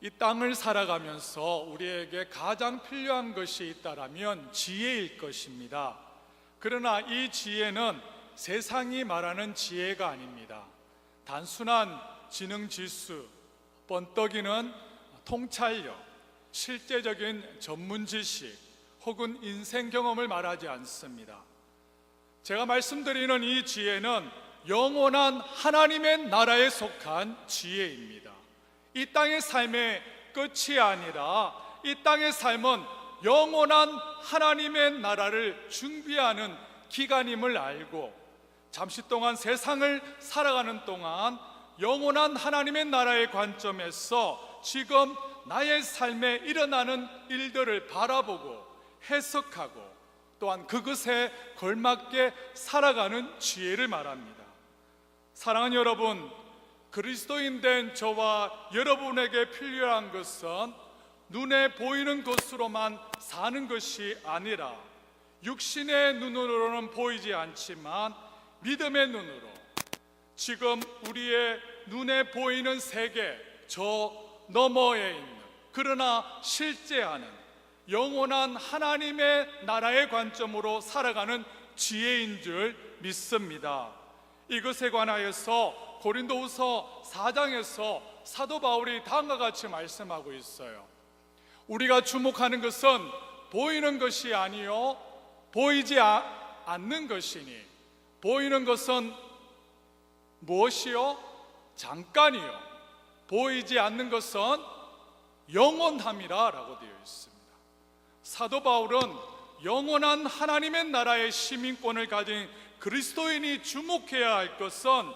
이 땅을 살아가면서 우리에게 가장 필요한 것이 있다라면 지혜일 것입니다. 그러나 이 지혜는 세상이 말하는 지혜가 아닙니다. 단순한 지능 지수, 번떡이는 통찰력, 실제적인 전문 지식 혹은 인생 경험을 말하지 않습니다. 제가 말씀드리는 이 지혜는 영원한 하나님의 나라에 속한 지혜입니다. 이 땅의 삶의 끝이 아니라 이 땅의 삶은 영원한 하나님의 나라를 준비하는 기간임을 알고 잠시 동안 세상을 살아가는 동안 영원한 하나님의 나라의 관점에서 지금 나의 삶에 일어나는 일들을 바라보고 해석하고 또한 그것에 걸맞게 살아가는 지혜를 말합니다. 사랑하는 여러분, 그리스도인 된 저와 여러분에게 필요한 것은 눈에 보이는 것으로만 사는 것이 아니라 육신의 눈으로는 보이지 않지만 믿음의 눈으로 지금 우리의 눈에 보이는 세계 저 너머에 있는 그러나 실제하는 영원한 하나님의 나라의 관점으로 살아가는 지혜인 줄 믿습니다. 이것에 관하여서 고린도후서 4장에서 사도 바울이 다음과 같이 말씀하고 있어요. 우리가 주목하는 것은 보이는 것이 아니요 보이지 않는 것이니 보이는 것은 무엇이요? 잠깐이요 보이지 않는 것은 영원함이라 라고 되어 있습니다. 사도 바울은 영원한 하나님의 나라의 시민권을 가진 그리스도인이 주목해야 할 것은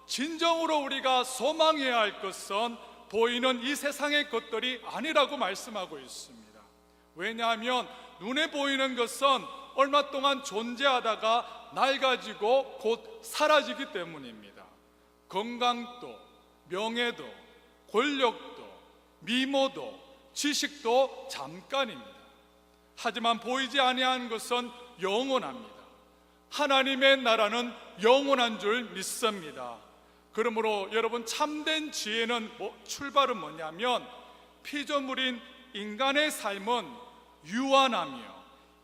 진정으로 우리가 소망해야 할 것은 보이는 이 세상의 것들이 아니라고 말씀하고 있습니다. 왜냐하면 눈에 보이는 것은 얼마 동안 존재하다가 낡아지고 곧 사라지기 때문입니다. 건강도, 명예도, 권력도, 미모도, 지식도 잠깐입니다. 하지만 보이지 아니한 것은 영원합니다. 하나님의 나라는 영원한 줄 믿습니다. 그러므로 여러분, 참된 지혜는 출발은 뭐냐면 피조물인 인간의 삶은 유한하며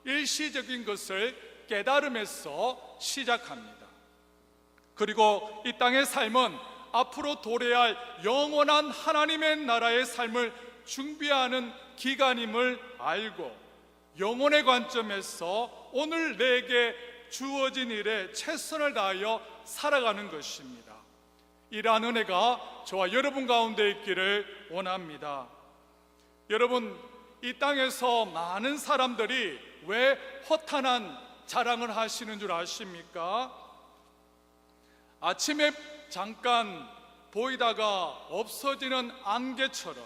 일시적인 것을 깨달음에서 시작합니다. 그리고 이 땅의 삶은 앞으로 도래할 영원한 하나님의 나라의 삶을 준비하는 기간임을 알고 영혼의 관점에서 오늘 내게 주어진 일에 최선을 다하여 살아가는 것입니다. 이러한 은혜가 저와 여러분 가운데 있기를 원합니다. 여러분, 이 땅에서 많은 사람들이 왜 허탄한 자랑을 하시는 줄 아십니까? 아침에 잠깐 보이다가 없어지는 안개처럼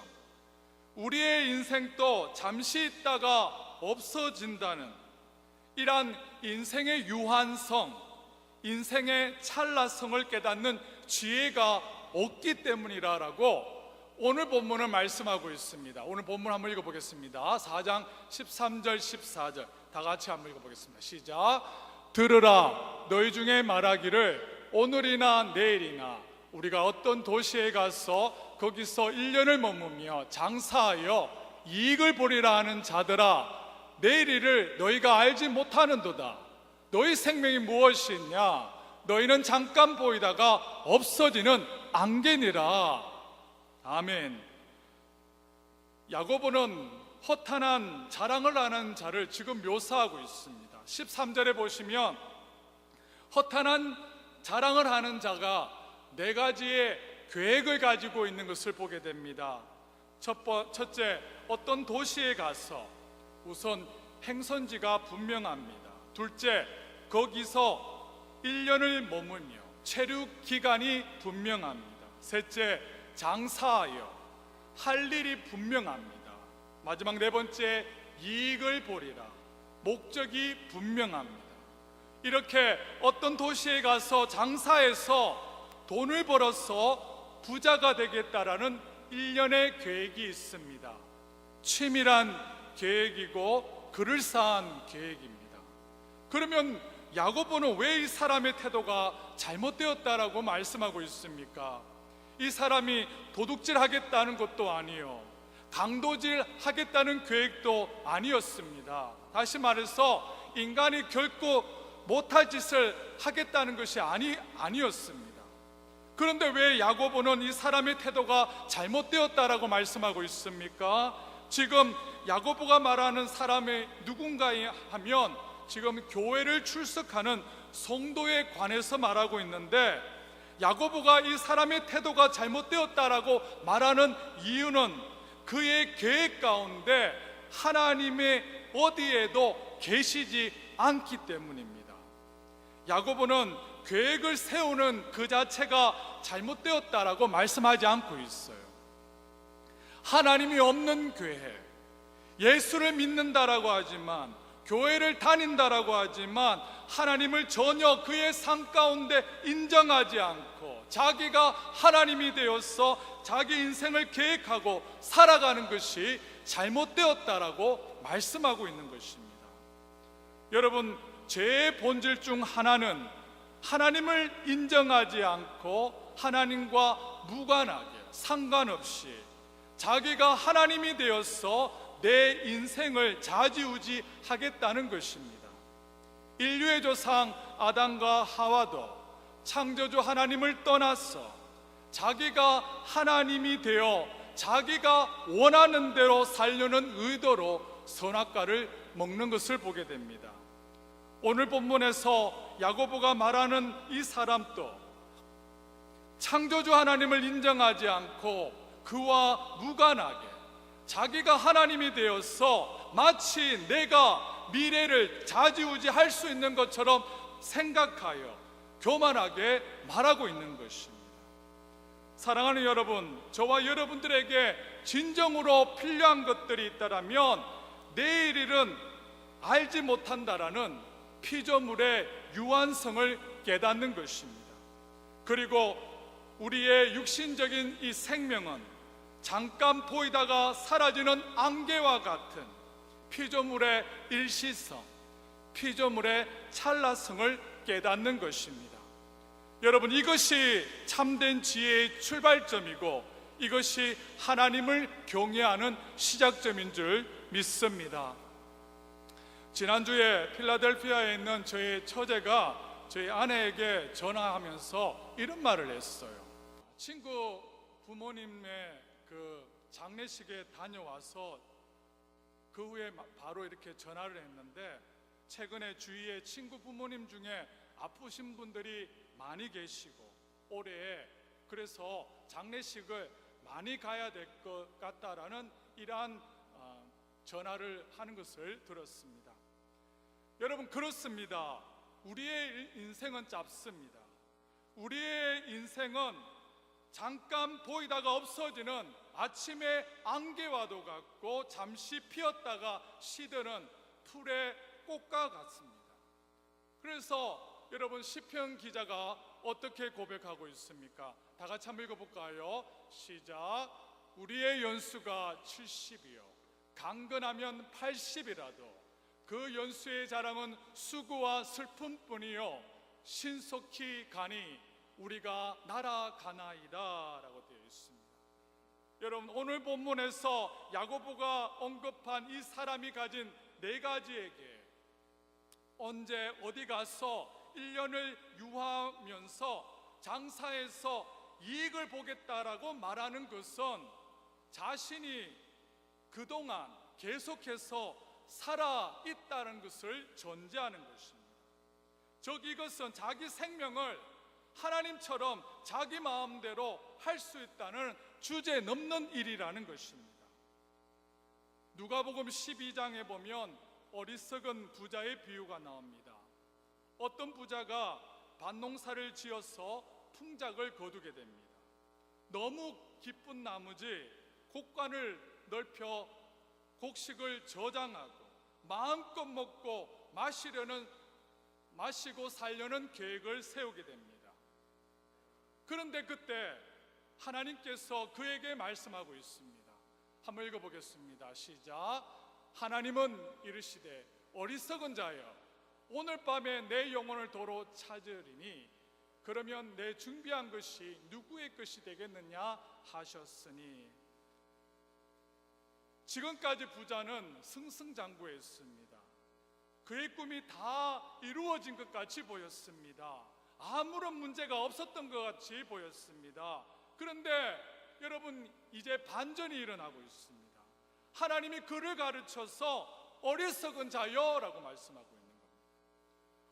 우리의 인생도 잠시 있다가 없어진다는 이러한 인생의 유한성, 인생의 찰나성을 깨닫는 지혜가 없기 때문이라고 오늘 본문을 말씀하고 있습니다. 오늘 본문 한번 읽어보겠습니다. 4장 13절 14절 다 같이 한번 읽어보겠습니다. 시작. 들으라, 너희 중에 말하기를 오늘이나 내일이나 우리가 어떤 도시에 가서 거기서 1년을 머무며 장사하여 이익을 보리라 하는 자들아, 내일 일을 너희가 알지 못하는도다. 너희 생명이 무엇이냐? 너희는 잠깐 보이다가 없어지는 안개니라. 아멘. 야고보는 허탄한 자랑을 하는 자를 지금 묘사하고 있습니다. 13절에 보시면 허탄한 자랑을 하는 자가 네 가지의 계획을 가지고 있는 것을 보게 됩니다. 첫째, 어떤 도시에 가서 우선 행선지가 분명합니다. 둘째, 거기서 1년을 머물며 체류 기간이 분명합니다. 셋째, 장사하여 할 일이 분명합니다. 마지막 네 번째, 이익을 보리라. 목적이 분명합니다. 이렇게 어떤 도시에 가서 장사해서 돈을 벌어서 부자가 되겠다라는 일련의 계획이 있습니다. 치밀한 계획이고 그럴싸한 계획입니다. 그러면 야고보는 왜 이 사람의 태도가 잘못되었다라고 말씀하고 있습니까? 이 사람이 도둑질하겠다는 것도 아니요, 강도질 하겠다는 계획도 아니었습니다. 다시 말해서 인간이 결코 못할 짓을 하겠다는 것이 아니었습니다. 그런데 왜 야고보는 이 사람의 태도가 잘못되었다라고 말씀하고 있습니까? 지금 야고보가 말하는 사람이 누군가 하면 지금 교회를 출석하는 성도에 관해서 말하고 있는데, 야고보가 이 사람의 태도가 잘못되었다라고 말하는 이유는 그의 계획 가운데 하나님의 어디에도 계시지 않기 때문입니다. 야고보는 계획을 세우는 그 자체가 잘못되었다라고 말씀하지 않고 있어요. 하나님이 없는 교회, 예수를 믿는다라고 하지만, 교회를 다닌다라고 하지만 하나님을 전혀 그의 삶 가운데 인정하지 않고 자기가 하나님이 되어서 자기 인생을 계획하고 살아가는 것이 잘못되었다라고 말씀하고 있는 것입니다. 여러분, 죄의 본질 중 하나는 하나님을 인정하지 않고 하나님과 무관하게 상관없이 자기가 하나님이 되어서 내 인생을 좌지우지하겠다는 것입니다. 인류의 조상 아담과 하와도 창조주 하나님을 떠나서 자기가 하나님이 되어 자기가 원하는 대로 살려는 의도로 선악과를 먹는 것을 보게 됩니다. 오늘 본문에서 야고보가 말하는 이 사람도 창조주 하나님을 인정하지 않고 그와 무관하게 자기가 하나님이 되어서 마치 내가 미래를 좌지우지할 수 있는 것처럼 생각하여 교만하게 말하고 있는 것입니다. 사랑하는 여러분, 저와 여러분들에게 진정으로 필요한 것들이 있다면 내일 일은 알지 못한다라는 피조물의 유한성을 깨닫는 것입니다. 그리고 우리의 육신적인 이 생명은 잠깐 보이다가 사라지는 안개와 같은 피조물의 일시성, 피조물의 찰나성을 깨닫는 것입니다. 여러분, 이것이 참된 지혜의 출발점이고 이것이 하나님을 경외하는 시작점인 줄 믿습니다. 지난주에 필라델피아에 있는 저희 처제가 저희 아내에게 전화하면서 이런 말을 했어요. 친구 부모님의 그 장례식에 다녀와서 그 후에 바로 이렇게 전화를 했는데, 최근에 주위에 친구 부모님 중에 아프신 분들이 많이 계시고 올해 그래서 장례식을 많이 가야 될 것 같다라는 이러한 전화를 하는 것을 들었습니다. 여러분, 그렇습니다. 우리의 인생은 짧습니다. 우리의 인생은 잠깐 보이다가 없어지는 아침의 안개와도 같고 잠시 피었다가 시드는 풀의 꽃과 같습니다. 그래서 여러분, 시편 기자가 어떻게 고백하고 있습니까? 다 같이 한번 읽어볼까요? 시작. 우리의 연수가 70이요 강건하면 80이라도 그 연수의 자랑은 수고와 슬픔뿐이요 신속히 가니 우리가 날아가나이다 라고 되어 있습니다. 여러분, 오늘 본문에서 야고보가 언급한 이 사람이 가진 네 가지에게 언제 어디 가서 1년을 유하면서 장사해서 이익을 보겠다라고 말하는 것은 자신이 그동안 계속해서 살아있다는 것을 전제하는 것입니다. 즉, 이것은 자기 생명을 하나님처럼 자기 마음대로 할 수 있다는 주제 넘는 일이라는 것입니다. 누가복음 12장에 보면 어리석은 부자의 비유가 나옵니다. 어떤 부자가 밭농사를 지어서 풍작을 거두게 됩니다. 너무 기쁜 나머지 곡간을 넓혀 곡식을 저장하고 마음껏 먹고 마시고 살려는 계획을 세우게 됩니다. 그런데 그때 하나님께서 그에게 말씀하고 있습니다. 한번 읽어보겠습니다. 시작. 하나님은 이르시되 어리석은 자여 오늘 밤에 내 영혼을 도로 찾으리니 그러면 내 준비한 것이 누구의 것이 되겠느냐 하셨으니. 지금까지 부자는 승승장구했습니다. 그의 꿈이 다 이루어진 것 같이 보였습니다. 아무런 문제가 없었던 것 같이 보였습니다. 그런데 여러분, 이제 반전이 일어나고 있습니다. 하나님이 그를 가르쳐서 어리석은 자여라고 말씀하고 있는 겁니다.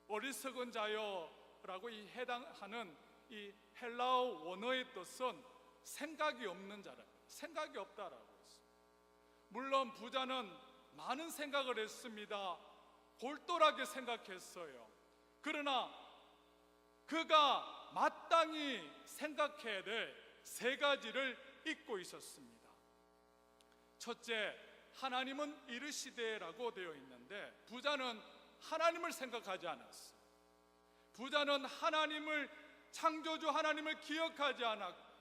어리석은 자여라고 해당하는 이 헬라어 원어의 뜻은 생각이 없는 자라, 생각이 없다라고 했습니다. 물론 부자는 많은 생각을 했습니다. 골똘하게 생각했어요. 그러나 그가 마땅히 생각해야 될 세 가지를 잊고 있었습니다. 첫째, 하나님은 이르시되라고 되어 있는데 부자는 하나님을 생각하지 않았어요. 부자는 하나님을, 창조주 하나님을 기억하지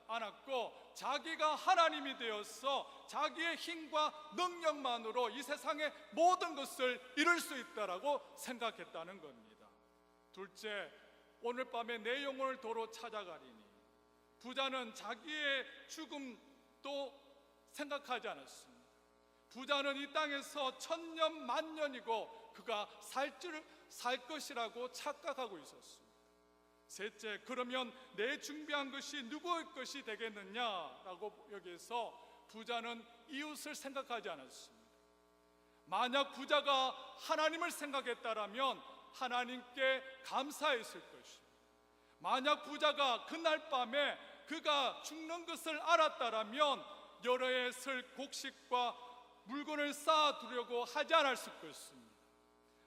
않았고 자기가 하나님이 되어서 자기의 힘과 능력만으로 이 세상의 모든 것을 이룰 수 있다라고 생각했다는 겁니다. 둘째, 오늘 밤에 내 영혼을 도로 찾아가리니, 부자는 자기의 죽음도 생각하지 않았습니다. 부자는 이 땅에서 천년 만년이고 그가 살 것이라고 착각하고 있었습니다. 셋째, 그러면 내 준비한 것이 누구의 것이 되겠느냐라고 여기에서 부자는 이웃을 생각하지 않았습니다. 만약 부자가 하나님을 생각했다라면 하나님께 감사했을 것입니다. 만약 부자가 그날 밤에 그가 죽는 것을 알았다라면 여러 해 쓸 곡식과 물건을 쌓아두려고 하지 않았을 것입니다.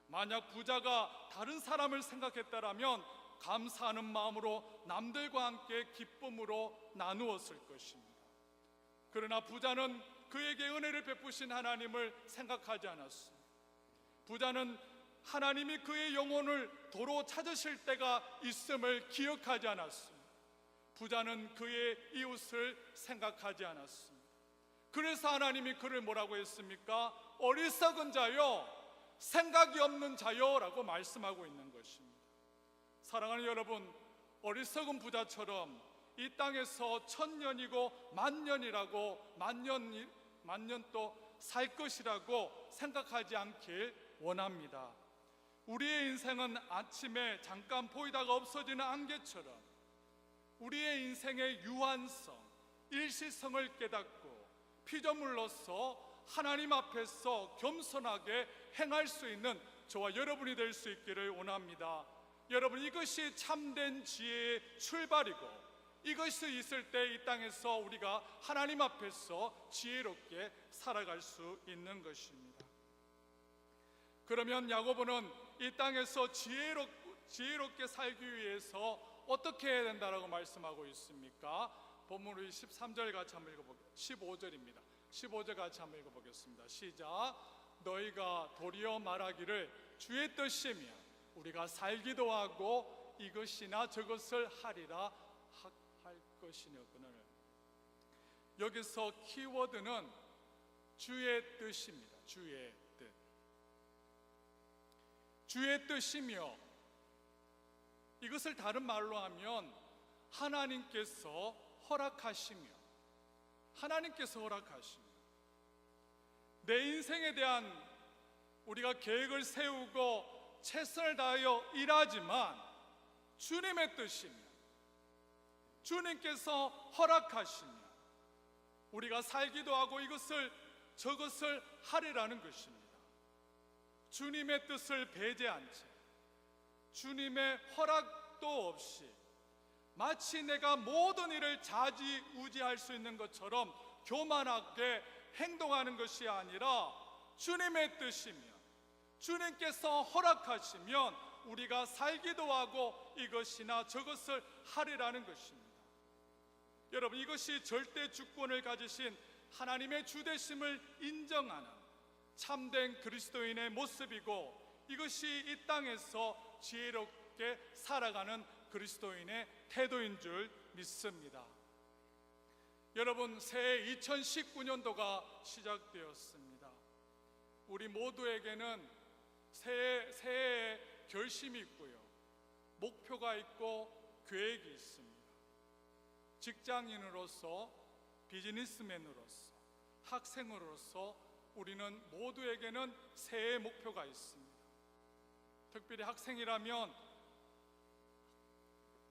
만약 부자가 다른 사람을 생각했다라면 감사하는 마음으로 남들과 함께 기쁨으로 나누었을 것입니다. 그러나 부자는 그에게 은혜를 베푸신 하나님을 생각하지 않았습니다. 부자는 하나님이 그의 영혼을 도로 찾으실 때가 있음을 기억하지 않았습니다. 부자는 그의 이웃을 생각하지 않았습니다. 그래서 하나님이 그를 뭐라고 했습니까? 어리석은 자요, 생각이 없는 자요 라고 말씀하고 있는 것입니다. 사랑하는 여러분, 어리석은 부자처럼 이 땅에서 천년이고 만년이라고 만년 또 살 것이라고 생각하지 않길 원합니다. 우리의 인생은 아침에 잠깐 보이다가 없어지는 안개처럼 우리의 인생의 유한성, 일시성을 깨닫고 피조물로서 하나님 앞에서 겸손하게 행할 수 있는 저와 여러분이 될 수 있기를 원합니다. 여러분, 이것이 참된 지혜의 출발이고 이것이 있을 때 이 땅에서 우리가 하나님 앞에서 지혜롭게 살아갈 수 있는 것입니다. 그러면 야고보는 이 땅에서 지혜롭게 살기 위해서 어떻게 해야 된다라고 말씀하고 있습니까? 본문 우리 13절 같이 한번 읽어보겠습니다. 15절입니다. 15절 같이 한번 읽어보겠습니다. 시작. 너희가 도리어 말하기를 주의 뜻이며 우리가 살기도 하고 이것이나 저것을 하리라 할 것이니거늘. 여기서 키워드는 주의 뜻입니다. 주의 뜻. 주의 뜻이며, 이것을 다른 말로 하면 하나님께서 허락하시며, 하나님께서 허락하시며, 내 인생에 대한 우리가 계획을 세우고 최선을 다하여 일하지만 주님의 뜻이며 주님께서 허락하시며 우리가 살기도 하고 이것을 저것을 하리라는 것입니다. 주님의 뜻을 배제한 채 주님의 허락도 없이 마치 내가 모든 일을 좌지우지할 수 있는 것처럼 교만하게 행동하는 것이 아니라 주님의 뜻이면 주님께서 허락하시면 우리가 살기도 하고 이것이나 저것을 하리라는 것입니다. 여러분, 이것이 절대 주권을 가지신 하나님의 주되심을 인정하는 참된 그리스도인의 모습이고 이것이 이 땅에서 지혜롭게 살아가는 그리스도인의 태도인 줄 믿습니다. 여러분, 새해 2019년도가 시작되었습니다. 우리 모두에게는 새해에 결심이 있고요, 목표가 있고 계획이 있습니다. 직장인으로서, 비즈니스맨으로서, 학생으로서, 우리는 모두에게는 새해 목표가 있습니다. 특별히 학생이라면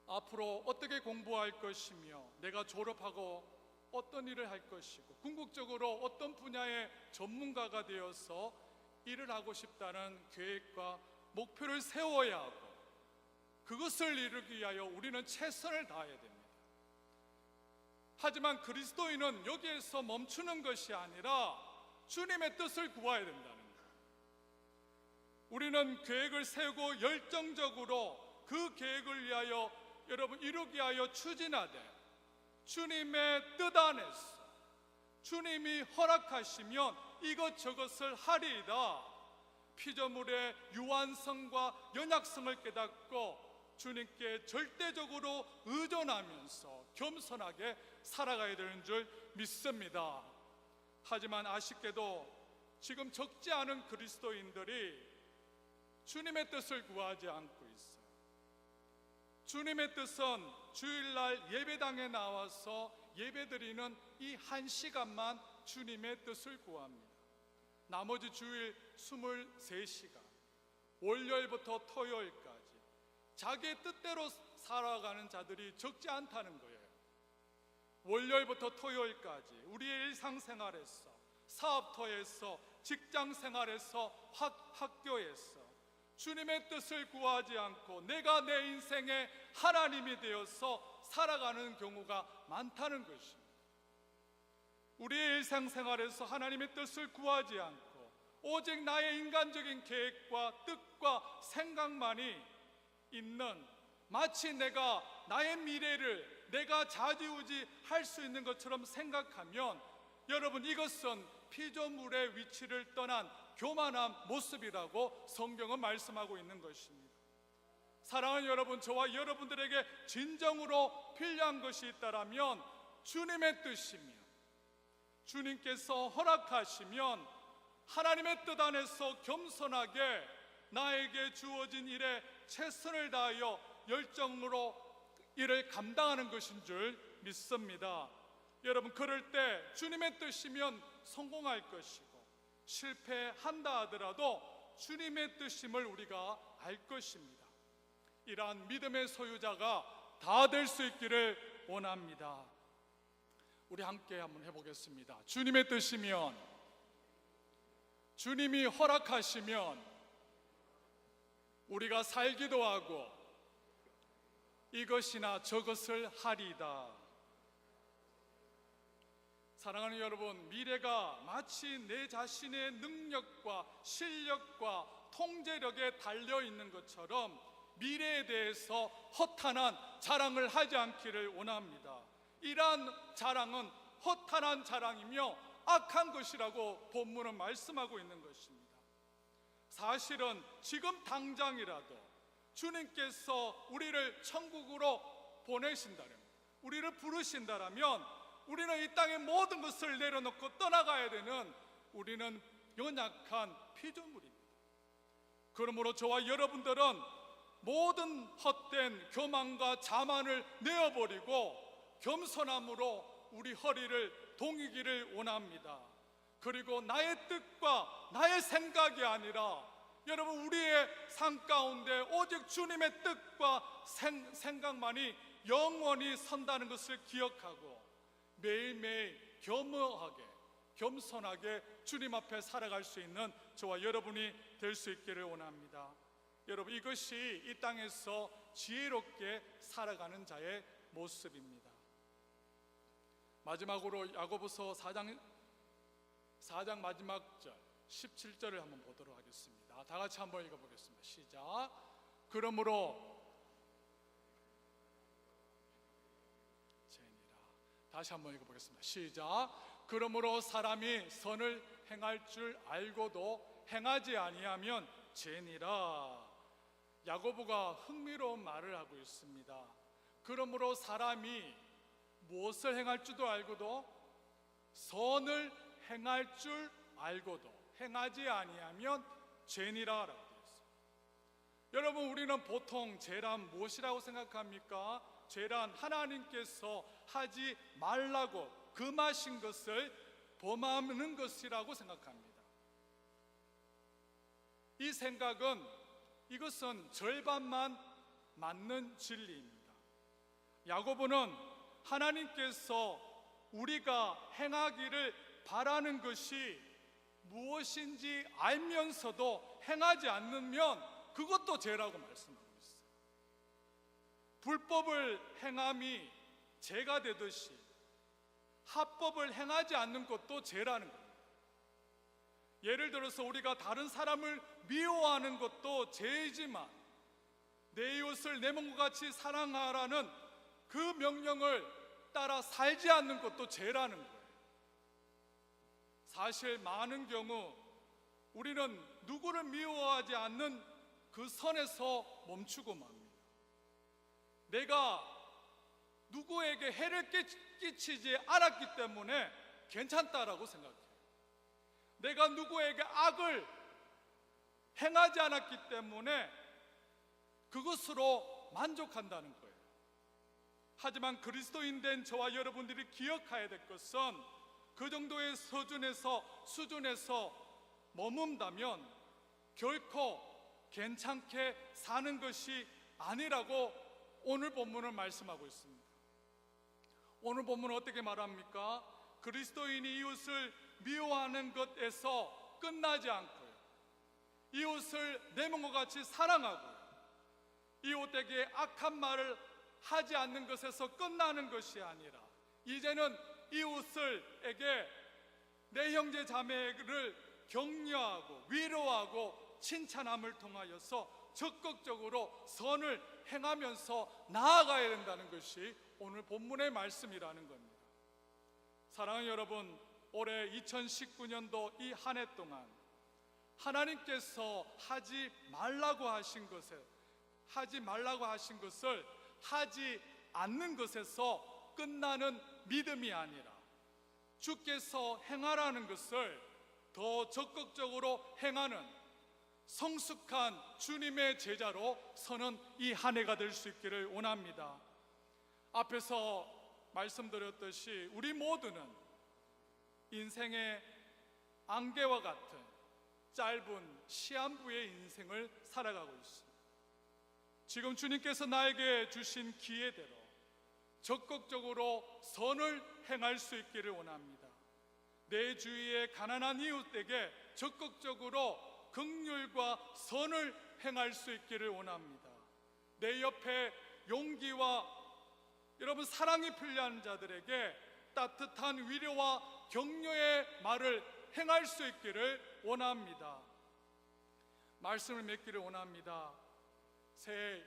앞으로 어떻게 공부할 것이며 내가 졸업하고 어떤 일을 할 것이고 궁극적으로 어떤 분야의 전문가가 되어서 일을 하고 싶다는 계획과 목표를 세워야 하고 그것을 이루기 위하여 우리는 최선을 다해야 됩니다. 하지만 그리스도인은 여기에서 멈추는 것이 아니라 주님의 뜻을 구해야 된다는 거예요. 우리는 계획을 세우고 열정적으로 그 계획을 위하여 여러분 이루기 위하여 추진하되 주님의 뜻 안에서 주님이 허락하시면 이것저것을 하리이다. 피조물의 유한성과 연약성을 깨닫고 주님께 절대적으로 의존하면서 겸손하게 살아가야 되는 줄 믿습니다. 하지만 아쉽게도 지금 적지 않은 그리스도인들이 주님의 뜻을 구하지 않고 있어요. 주님의 뜻은 주일날 예배당에 나와서 예배드리는 이 한 시간만 주님의 뜻을 구합니다. 나머지 주일 23시간 월요일부터 토요일까지 자기의 뜻대로 살아가는 자들이 적지 않다는 거예요. 월요일부터 토요일까지 우리의 일상생활에서, 사업터에서, 직장생활에서, 학교에서 주님의 뜻을 구하지 않고 내가 내 인생의 하나님이 되어서 살아가는 경우가 많다는 것입니다. 우리의 일상생활에서 하나님의 뜻을 구하지 않고 오직 나의 인간적인 계획과 뜻과 생각만이 있는, 마치 내가 나의 미래를 내가 좌지우지할 수 있는 것처럼 생각하면 여러분 이것은 피조물의 위치를 떠난 교만한 모습이라고 성경은 말씀하고 있는 것입니다. 사랑하는 여러분, 저와 여러분들에게 진정으로 필요한 것이 있다면 주님의 뜻이며 주님께서 허락하시면 하나님의 뜻 안에서 겸손하게 나에게 주어진 일에 최선을 다하여 열정으로 일을 감당하는 것인 줄 믿습니다. 여러분, 그럴 때 주님의 뜻이면 성공할 것이고 실패한다 하더라도 주님의 뜻임을 우리가 알 것입니다. 이러한 믿음의 소유자가 다 될 수 있기를 원합니다. 우리 함께 한번 해보겠습니다. 주님의 뜻이면, 주님이 허락하시면 우리가 살기도 하고 이것이나 저것을 하리이다. 사랑하는 여러분, 미래가 마치 내 자신의 능력과 실력과 통제력에 달려있는 것처럼 미래에 대해서 허탄한 자랑을 하지 않기를 원합니다. 이러한 자랑은 허탄한 자랑이며 악한 것이라고 본문은 말씀하고 있는 것입니다. 사실은 지금 당장이라도 주님께서 우리를 천국으로 보내신다면, 우리를 부르신다면 우리는 이 땅의 모든 것을 내려놓고 떠나가야 되는 우리는 연약한 피조물입니다. 그러므로 저와 여러분들은 모든 헛된 교만과 자만을 내어버리고 겸손함으로 우리 허리를 동이기를 원합니다. 그리고 나의 뜻과 나의 생각이 아니라 여러분 우리의 삶 가운데 오직 주님의 뜻과 생각만이 영원히 선다는 것을 기억하고 매일매일 겸허하게 겸손하게 주님 앞에 살아갈 수 있는 저와 여러분이 될 수 있기를 원합니다. 여러분, 이것이 이 땅에서 지혜롭게 살아가는 자의 모습입니다. 마지막으로 야고보서 4장 마지막 절 17절을 한번 보도록 하겠습니다. 다 같이 한번 읽어보겠습니다. 시작. 그러므로 다시 한번 읽어보겠습니다. 시작. 그러므로 사람이 선을 행할 줄 알고도 행하지 아니하면 죄니라. 야고보가 흥미로운 말을 하고 있습니다. 그러므로 사람이 무엇을 행할 줄도 알고도 선을 행할 줄 알고도 행하지 아니하면 죄니라 라고 되어 있습니다. 여러분, 우리는 보통 죄란 무엇이라고 생각합니까? 죄란 하나님께서 하지 말라고 금하신 것을 범하는 것이라고 생각합니다. 이 생각은 이것은 절반만 맞는 진리입니다. 야고보는 하나님께서 우리가 행하기를 바라는 것이 무엇인지 알면서도 행하지 않으면 그것도 죄라고 말씀하고 있어요. 불법을 행함이 죄가 되듯이 합법을 행하지 않는 것도 죄라는 겁니다. 예를 들어서 우리가 다른 사람을 미워하는 것도 죄이지만 내 이웃을 내 몸과 같이 사랑하라는 그 명령을 따라 살지 않는 것도 죄라는 거예요. 사실 많은 경우 우리는 누구를 미워하지 않는 그 선에서 멈추고 맙니다. 내가 누구에게 해를 끼치지 않았기 때문에 괜찮다라고 생각해요. 내가 누구에게 악을 행하지 않았기 때문에 그것으로 만족한다는 거예요. 하지만 그리스도인 된 저와 여러분들이 기억해야 될 것은 그 정도의 수준에서 머문다면 결코 괜찮게 사는 것이 아니라고 오늘 본문을 말씀하고 있습니다. 오늘 본문은 어떻게 말합니까? 그리스도인이 이웃을 미워하는 것에서 끝나지 않고요, 이웃을 내 몸과 같이 사랑하고 이웃에게 악한 말을 하지 않는 것에서 끝나는 것이 아니라 이제는 이웃에게 내 형제 자매를 격려하고 위로하고 칭찬함을 통하여서 적극적으로 선을 행하면서 나아가야 된다는 것이 오늘 본문의 말씀이라는 겁니다. 사랑하는 여러분, 올해 2019년도 이 한 해 동안 하나님께서 하지 말라고 하신 것을 하지 않는 것에서 끝나는 믿음이 아니라 주께서 행하라는 것을 더 적극적으로 행하는 성숙한 주님의 제자로 서는 이 한 해가 될 수 있기를 원합니다. 앞에서 말씀드렸듯이 우리 모두는 인생의 안개와 같은 짧은 시한부의 인생을 살아가고 있습니다. 지금 주님께서 나에게 주신 기회대로 적극적으로 선을 행할 수 있기를 원합니다. 내 주위의 가난한 이웃에게 적극적으로 긍휼과 선을 행할 수 있기를 원합니다. 내 옆에 용기와 여러분 사랑이 필요한 자들에게 따뜻한 위로와 격려의 말을 행할 수 있기를 원합니다. 말씀을 맺기를 원합니다. 새해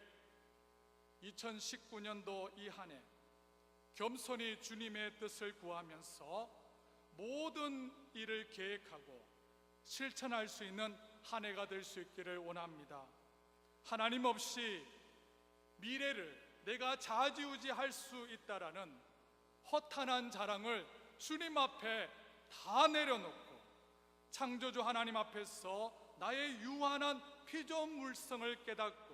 2019년도 이 한 해 겸손히 주님의 뜻을 구하면서 모든 일을 계획하고 실천할 수 있는 한 해가 될 수 있기를 원합니다. 하나님 없이 미래를 내가 좌지우지할 수 있다라는 허탄한 자랑을 주님 앞에 다 내려놓고 창조주 하나님 앞에서 나의 유한한 피조물성을 깨닫고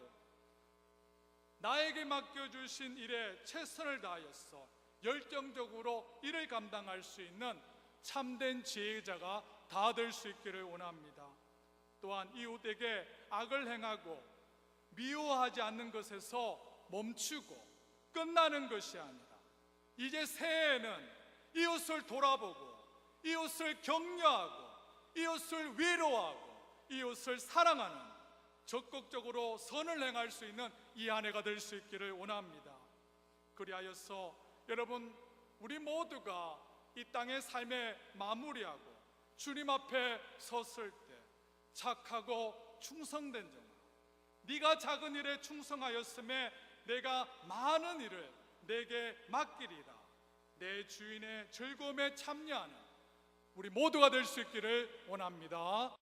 나에게 맡겨주신 일에 최선을 다하여서 열정적으로 일을 감당할 수 있는 참된 지혜자가 다 될 수 있기를 원합니다. 또한 이웃에게 악을 행하고 미워하지 않는 것에서 멈추고 끝나는 것이 아니라 이제 새해에는 이웃을 돌아보고 이웃을 격려하고 이웃을 위로하고 이웃을 사랑하는 적극적으로 선을 행할 수 있는 이 한 해가 될 수 있기를 원합니다. 그리하여서 여러분 우리 모두가 이 땅의 삶에 마무리하고 주님 앞에 섰을 때 착하고 충성된 자가 네가 작은 일에 충성하였음에 내가 많은 일을 내게 맡기리라. 내 주인의 즐거움에 참여하는 우리 모두가 될 수 있기를 원합니다.